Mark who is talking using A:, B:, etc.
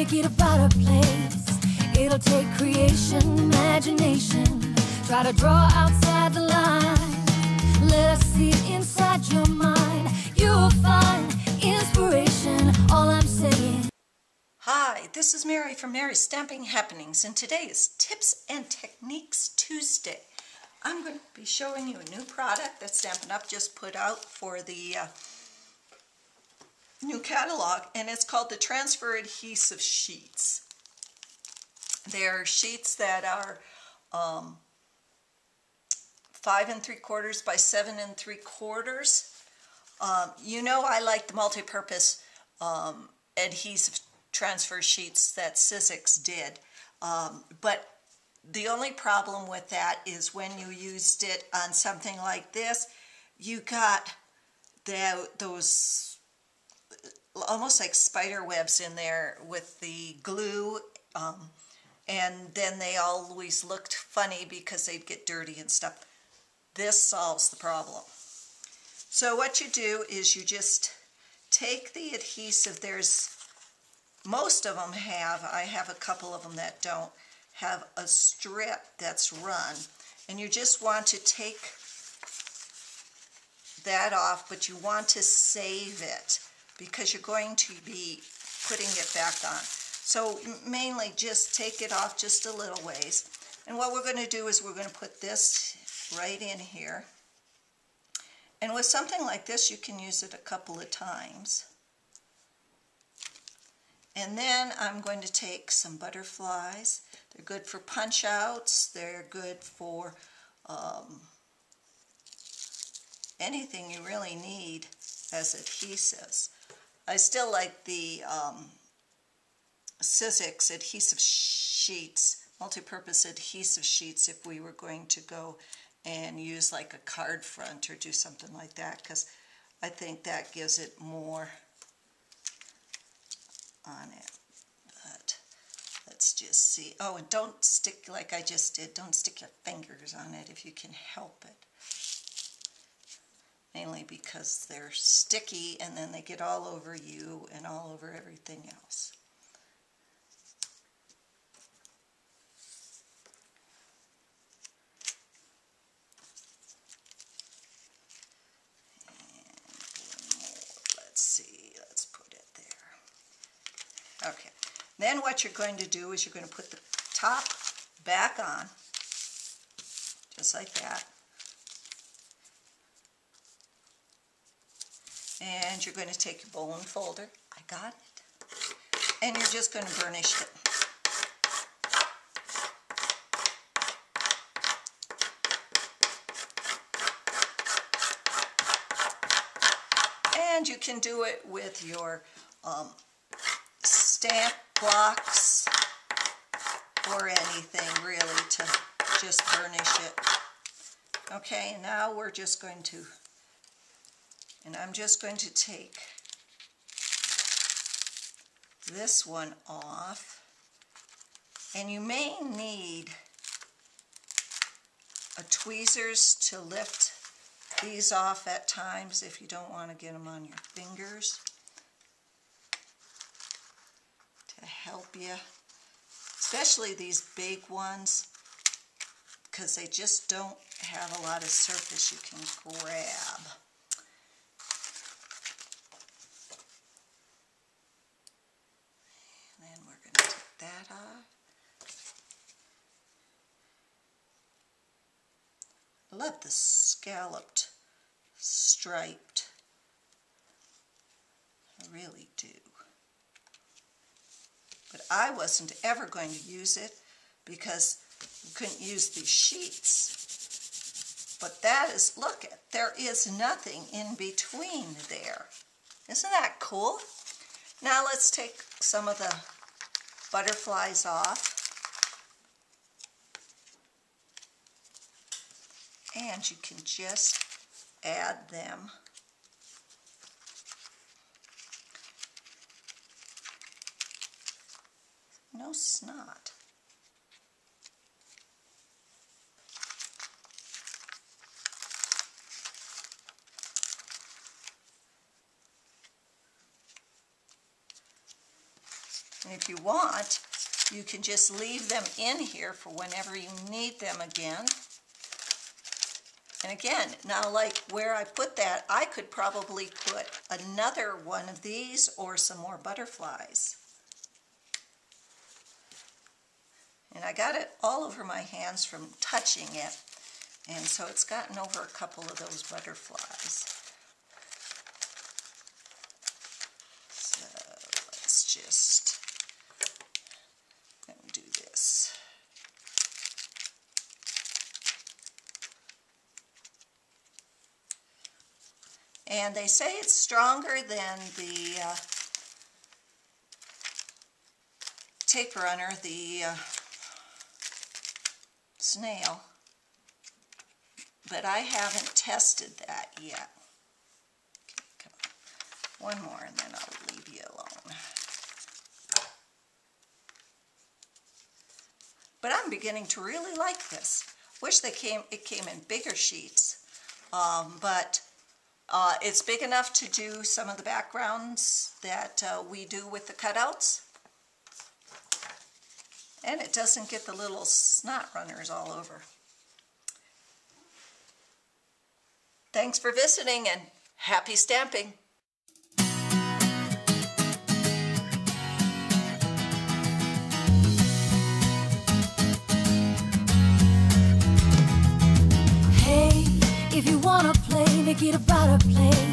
A: make it a better place. It'll take creation, imagination. Try to draw outside the line. Let us see it inside your mind. You'll find inspiration, all I'm saying.
B: Hi, this is Mary from Mary's Stamping Happenings, and today is Tips and Techniques Tuesday. I'm going to be showing you a new product that Stampin' Up! Just put out for the new catalog, and it's called the Transfer Adhesive Sheets. They're sheets that are 5 3/4 by 7 3/4. You know I like the multi-purpose adhesive transfer sheets that Sizzix did, but the only problem with that is when you used it on something like this, you got those almost like spider webs in there with the glue, and then they always looked funny because they'd get dirty and stuff. This solves the problem. So what you do is you just take the adhesive. Most of them I have a couple of them that don't have a strip that's run, and you just want to take that off, but you want to save it because you're going to be putting it back on. So mainly just take it off just a little ways, and what we're going to do is we're going to put this right in here. And with something like this, you can use it a couple of times. And then I'm going to take some butterflies. They're good for punch outs. They're good for anything you really need as adhesives. I still like the Sizzix adhesive sheets, multi-purpose adhesive sheets, if we were going to go and use like a card front or do something like that, because I think that gives it more on it. But let's just see. Oh, and don't stick, like I just did, don't stick your fingers on it if you can help it. Mainly because they're sticky and then they get all over you and all over everything else. Let's put it there. Okay, then what you're going to do is you're going to put the top back on, just like that. And you're going to take your bone folder, I got it, and you're just going to burnish it. And you can do it with your stamp blocks or anything really to just burnish it. Okay, now we're just going to, and I'm just going to take this one off, and you may need tweezers to lift these off at times if you don't want to get them on your fingers, to help you, especially these big ones, because they just don't have a lot of surface you can grab. And then we're going to take that off. I love the scalloped, striped. I really do. But I wasn't ever going to use it because we couldn't use these sheets. But that is, look, there is nothing in between there. Isn't that cool? Now let's take some of the butterflies off. And you can just add them. No snot. And if you want, you can just leave them in here for whenever you need them again. And again, now like where I put that, I could probably put another one of these or some more butterflies. And I got it all over my hands from touching it. And so it's gotten over a couple of those butterflies. So let's just do this. And they say it's stronger than the tape runner, the snail, but I haven't tested that yet. Okay, come on. One more and then I'll leave you alone. But I'm beginning to really like this. Wish it came in bigger sheets, but it's big enough to do some of the backgrounds that we do with the cutouts. And it doesn't get the little snot runners all over. Thanks for visiting and happy stamping.
A: Hey, if you wanna play, make it about a play.